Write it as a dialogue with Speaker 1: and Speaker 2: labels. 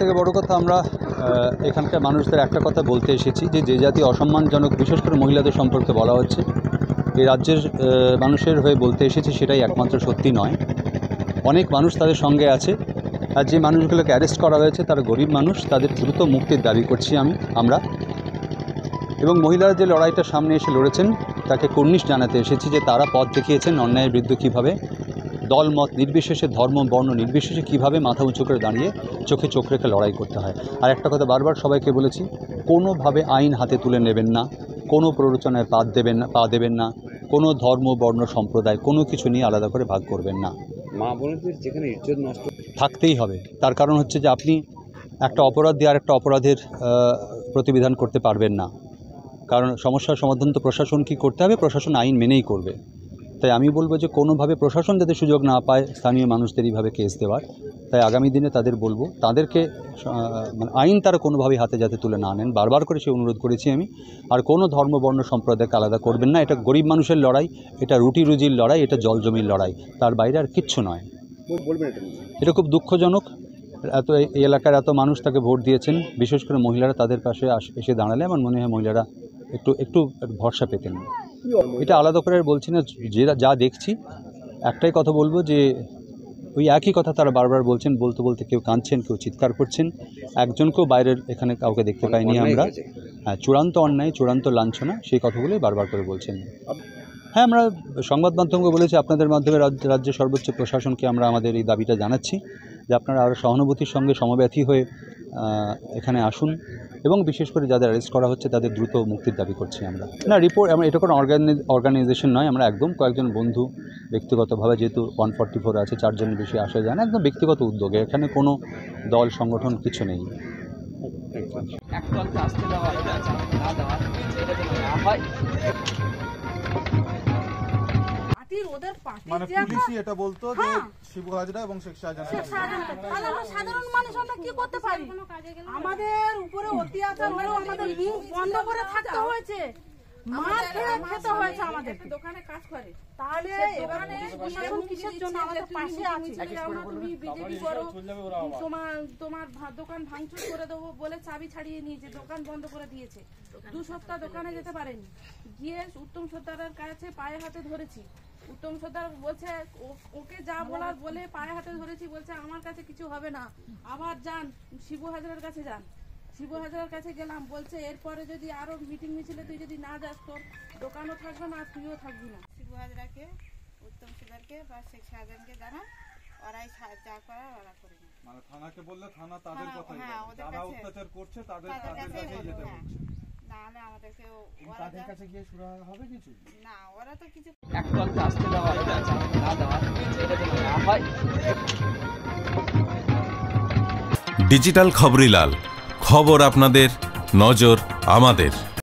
Speaker 1: সবথেকে বড় কথা আমরা এখানকার মানুষদের একটা কথা বলতে এসেছি যে জাতি অসম্মানজনক বিশেষ করে মহিলাদের সম্পর্কে বলা হচ্ছে এই রাজ্যের মানুষের হয়ে বলতে এসেছি সেটাই একমাত্র সত্যি নয়। অনেক মানুষ তাদের সঙ্গে আছে, আর যে মানুষগুলোকে অ্যারেস্ট করা হয়েছে তারা গরিব মানুষ, তাদের দ্রুত মুক্তির দাবি করছি আমরা। এবং মহিলারা যে লড়াইটা সামনে এসে লড়েছেন তাকে কুর্নিশ জানাতে এসেছি যে তারা পথ দেখিয়েছেন অন্যায়ের বিরুদ্ধে কীভাবে দল মত নির্বিশেষে ধর্ম বর্ণ নির্বিশেষে কীভাবে মাথা উঁচু করে দাঁড়িয়ে চোখে চোখ রেখে লড়াই করতে হয়। আর একটা কথা বারবার সবাইকে বলেছি, কোনোভাবে আইন হাতে তুলে নেবেন না, কোনো প্ররোচনায় পা দেবেন না, কোনো ধর্ম বর্ণ সম্প্রদায় কোনো কিছু নিয়ে আলাদা করে ভাগ করবেন না।
Speaker 2: মা বোনদের যেখানে ইজ্জত নষ্ট
Speaker 1: থাকতেই হবে, তার কারণ হচ্ছে যে আপনি একটা অপরাধ দিয়ে আর একটা অপরাধের প্রতিবিধান করতে পারবেন না, কারণ সমস্যার সমাধান তো প্রশাসন কি করতে হবে, প্রশাসন আইন মেনেই করবে। তাই আমি বলবো যে কোনোভাবে প্রশাসন যাতে সুযোগ না পায় স্থানীয় মানুষদের এইভাবে কেস দেওয়ার, তাই আগামী দিনে তাদের বলবো তাদেরকে মানে আইন তারা কোনোভাবেই হাতে যাতে তুলে না নেন, বারবার করে সে অনুরোধ করেছি আমি। আর কোনো ধর্ম বর্ণ সম্প্রদায়কে আলাদা করবেন না, এটা গরিব মানুষের লড়াই, এটা রুটি রুজির লড়াই, এটা জল জমির লড়াই, তার বাইরে আর কিচ্ছু নয়। এটা খুব দুঃখজনক, এই এলাকার এত মানুষ তাকে ভোট দিয়েছেন, বিশেষ করে মহিলারা তাদের পাশে এসে দাঁড়ালে আমার মনে হয় মহিলারা একটু ভরসা পেতেন। এটা আলাদা করে বলছি না, যা দেখছি একটাই কথা বলবো যে ওই একই কথা তারা বারবার বলছেন, বলতে বলতে কেউ কাঁদছেন, কেউ চিৎকার করছেন, একজনকেও বাইরের এখানে কাউকে দেখতে পাইনি আমরা। হ্যাঁ, চূড়ান্ত অন্যায়, চূড়ান্ত লাঞ্ছনা, সেই কথাগুলোই বারবার করে বলছেন। হ্যাঁ, আমরা সংবাদ মাধ্যমকে বলেছি আপনাদের মাধ্যমে রাজ্যের সর্বোচ্চ প্রশাসনকে আমরা আমাদের এই দাবিটা জানাচ্ছি যে আপনারা আরও সহানুভূতির সঙ্গে সমব্যথী হয়ে এখানে আসুন, এবং বিশেষ করে যাদের অ্যারেস্ট করা হচ্ছে তাদের দ্রুত মুক্তির দাবি করছি আমরা। না রিপোর্ট, আমরা এটা কোনো অর্গানাইজেশন নয়, আমরা একদম কয়েকজন বন্ধু ব্যক্তিগতভাবে, যেহেতু 144 আছে, 4 জনের বেশি আসা যায় না, একদম ব্যক্তিগত উদ্যোগে, এখানে কোনো দল সংগঠন কিছু নেই।
Speaker 3: মানে পুলিশই এটা বলতো যে শিবু হাজরা এবং শেখ শাহজাহান,
Speaker 4: সাধারণ মানুষ আমরা কি করতে পারি? আমাদের উপরে অত্যাচার হলো, আমাদের মুখ বন্ধ করে থাকতে হয়েছে, মার খেতে হয়েছে, আমাদের দোকানে কাজ করে। তাহলে এবারে প্রশাসন কিসের জন্য আমাদের পাশে আছে? তুমি বিজেপি করো, তোমার দোকান ভাঙচুর করে দেবো বলে চাবি ছাড়িয়ে নিয়েছে, দোকান বন্ধ করে দিয়েছে, 2 সপ্তাহ দোকানে যেতে পারেনি। গিয়ে উত্তম সর্দারের কাছে পায়ে হাতে ধরেছি, উত্তম সর্দার বলছে ওকে যা বলার বলে পায়ে হাতে ধরেছি, বলছে আমার কাছে কিছু হবে না, আবার যান শিবু হাজরার কাছে যান। শিবু হাজরার কাছে গেলাম, বলছে এরপরে যদি আরো মিটিং মিছিলে তুই যদি না যাস তোর দোকানও থাকবে না, তুইও থাকবি না। শিবু হাজরাকে, উত্তম সর্দারকে বা শেখ শাহজাহানকে জানা, ওরাই যা করার ওরা করে না।
Speaker 3: মানে থানাকে বললে থানা তাদের কথাই বলে, যারা অত্যাচার করছে তাদের কাছেই যেতে বলছে।
Speaker 4: নাহলে আমাদেরকে
Speaker 3: তাদের কাছে গিয়ে শুরু হবে কিছু
Speaker 4: না, ওরা তো কিছু
Speaker 2: একদলকে আসতে দেওয়া হবে না, দেওয়া এটা যেন না হয়।
Speaker 5: ডিজিটাল খবরিলাল, খবর আপনাদের, নজর আমাদের।